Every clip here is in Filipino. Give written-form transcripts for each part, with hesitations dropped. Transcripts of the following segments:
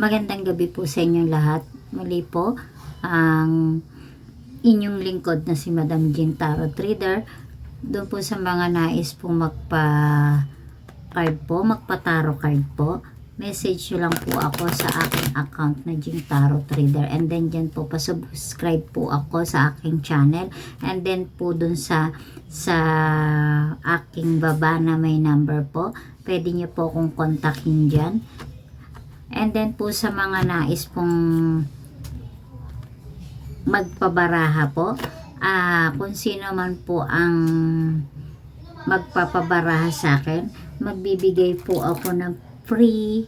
Magandang gabi po sa inyong lahat. Muli po, ang inyong lingkod na si Madam Jean Tarot Reader. Doon po sa mga nais po magpa-tarot card po, message nyo lang po ako sa aking account na Jean Tarot Reader. And then dyan po, pasubscribe po ako sa aking channel. And then po dun sa aking baba na may number po, pwede nyo po akong kontakin dyan. And then po sa mga nais pong magpabaraha po, kung sino man po ang magpapabaraha sa akin, magbibigay po ako ng free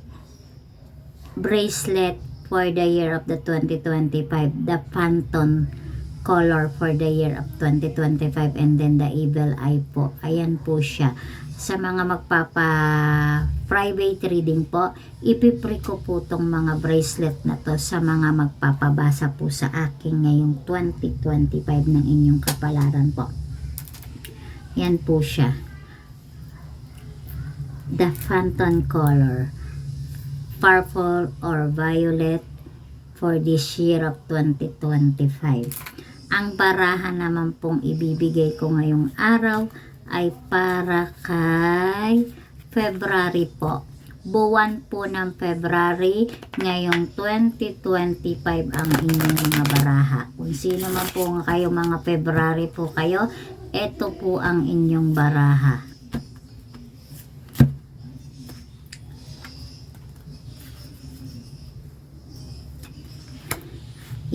bracelet for the year of the 2025, the Phantom color for the year of 2025, and then the evil eye po. Ayan po siya. Sa mga magpapa-private reading po, ipipre ko po tong mga bracelet na to sa mga magpapabasa po sa akin ngayong 2025 ng inyong kapalaran po. Yan po siya. The Phantom color, purple or violet for this year of 2025. Ang baraha naman pong ibibigay ko ngayong araw ay para kay February po. Buwan po ng February, ngayong 2025 ang inyong mga baraha. Kung sino man po kayo, mga February po kayo, ito po ang inyong baraha.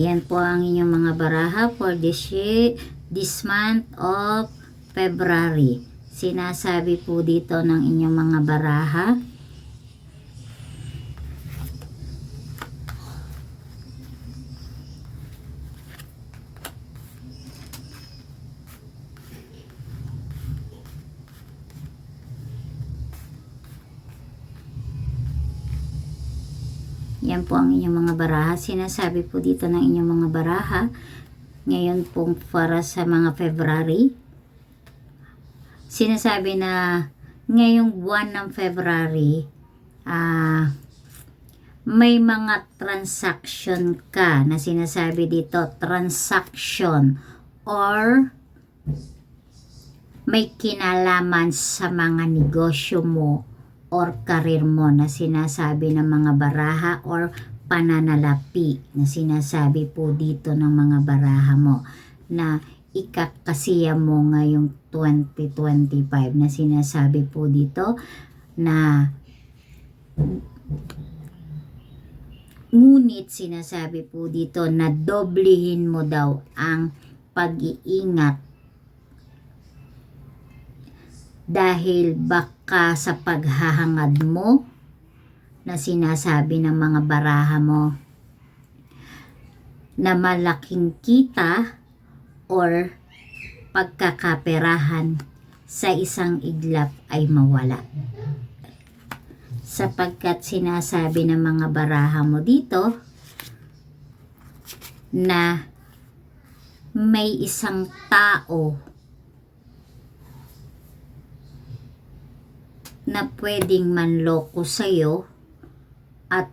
Yan po ang inyong mga baraha for this year, this month of February. Sinasabi po dito ng inyong mga baraha. Yan po ang inyong mga baraha. Sinasabi po dito ng inyong mga baraha. Ngayon po para sa mga February. Sinasabi na ngayong buwan ng February, may mga transaction ka na sinasabi dito, transaction or may kinalaman sa mga negosyo mo or karir mo na sinasabi ng mga baraha or pananalapi na sinasabi po dito ng mga baraha mo na ikakasiya mo ngayong 2025 na sinasabi po dito na ngunit sinasabi po dito na doblehin mo daw ang pag-iingat dahil baka sa paghahangad mo na sinasabi ng mga baraha mo na malaking kita or pagkakaperahan sa isang iglap ay mawala. Sapagkat sinasabi ng mga baraha mo dito na may isang tao na pwedeng manloko sa'yo at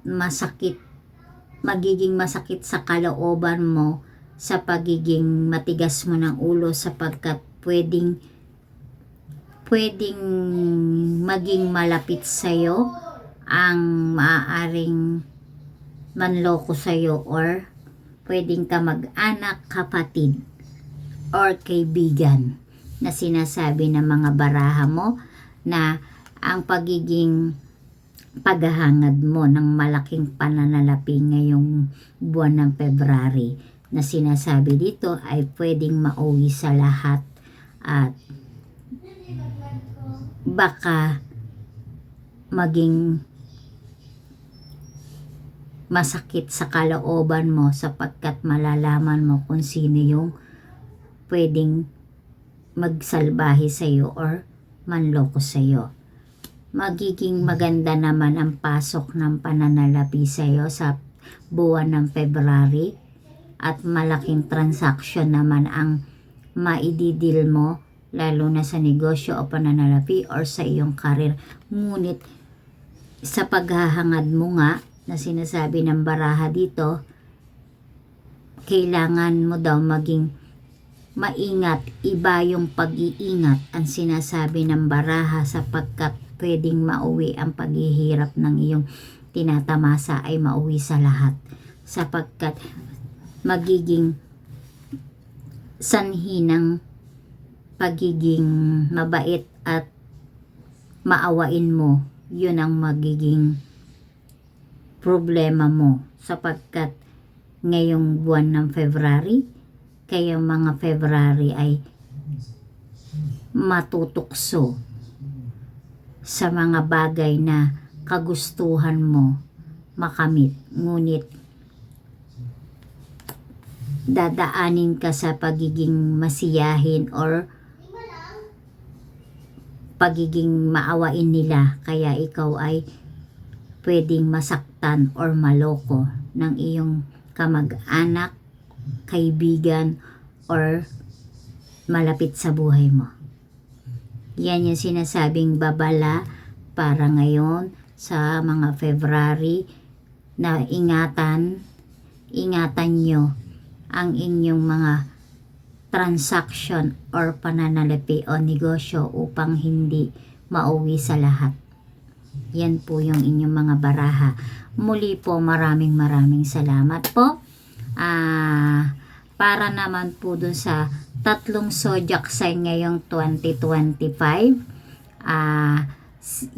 magiging masakit sa kalooban mo sa pagiging matigas mo ng ulo sapagkat pwedeng maging malapit sa'yo ang maaaring manloko sa'yo or pwedeng ka mag-anak, kapatid or kaibigan na sinasabi ng mga baraha mo na ang pagiging paghahangad mo ng malaking pananalapi ngayong buwan ng February na sinasabi dito ay pwedeng mauwi sa lahat at baka maging masakit sa kalooban mo sapagkat malalaman mo kung sino yung pwedeng magsalbahe sa iyo or manloko sa iyo. Magiging maganda naman ang pasok ng pananalapi sa iyo sa buwan ng February. At malaking transaction naman ang maididil mo lalo na sa negosyo o pananalapi or sa iyong karir. Ngunit sa paghahangad mo nga na sinasabi ng baraha dito, kailangan mo daw maging maingat. Iba yung pag-iingat ang sinasabi ng baraha, sapagkat pwedeng mauwi ang paghihirap ng iyong tinatamasa ay mauwi sa lahat, sapagkat magiging sanhi ng pagiging mabait at maawain mo, yun ang magiging problema mo, sapagkat ngayong buwan ng February, kayong mga February ay matutukso sa mga bagay na kagustuhan mo makamit, ngunit dadaanin ka sa pagiging masiyahin or pagiging maawain nila, kaya ikaw ay pwedeng masaktan or maloko ng iyong kamag-anak, kaibigan, or malapit sa buhay mo. Yan yung sinasabing babala para ngayon sa mga February, na ingatan nyo ang inyong mga transaction or pananalapi o negosyo upang hindi mauwi sa lahat. Yan po yung inyong mga baraha. Muli po, maraming salamat po. Para naman po dun sa tatlong zodiac sign ngayong 2025,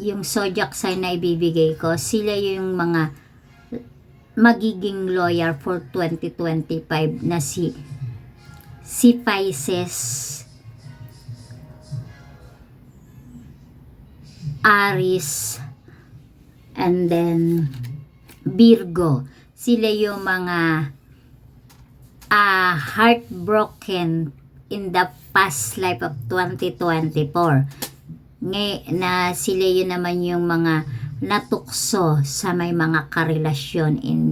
yung zodiac sign na ibibigay ko, sila yung mga magiging lawyer for 2025 na si Pisces, Aries, and then Virgo. Sila yung mga heartbroken in the past life of 2024. Na sila yun naman yung mga natukso sa may mga karelasyon in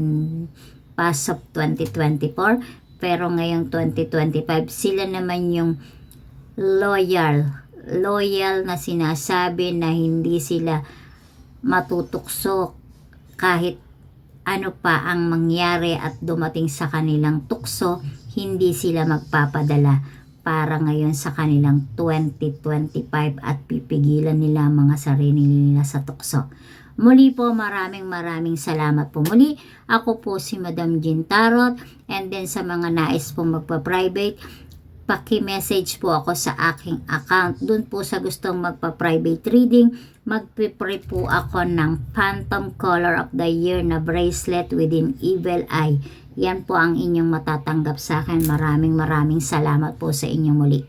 past of 2024, pero ngayong 2025 sila naman yung loyal na sinasabi na hindi sila matutukso kahit ano pa ang mangyari at dumating sa kanilang tukso, hindi sila magpapadala para ngayon sa kanilang 2025 at pipigilan nila ang mga sarili nila sa tukso. Muli po, maraming salamat po muli. Ako po si Madam Jean Tarot, and then sa mga nais po magpa-private, paki-message po ako sa aking account. Dun po sa gustong magpa-private reading, magpipre po ako ng Phantom Color of the Year na bracelet within Evil Eye. Yan po ang inyong matatanggap sa akin. Maraming salamat po sa inyong muli.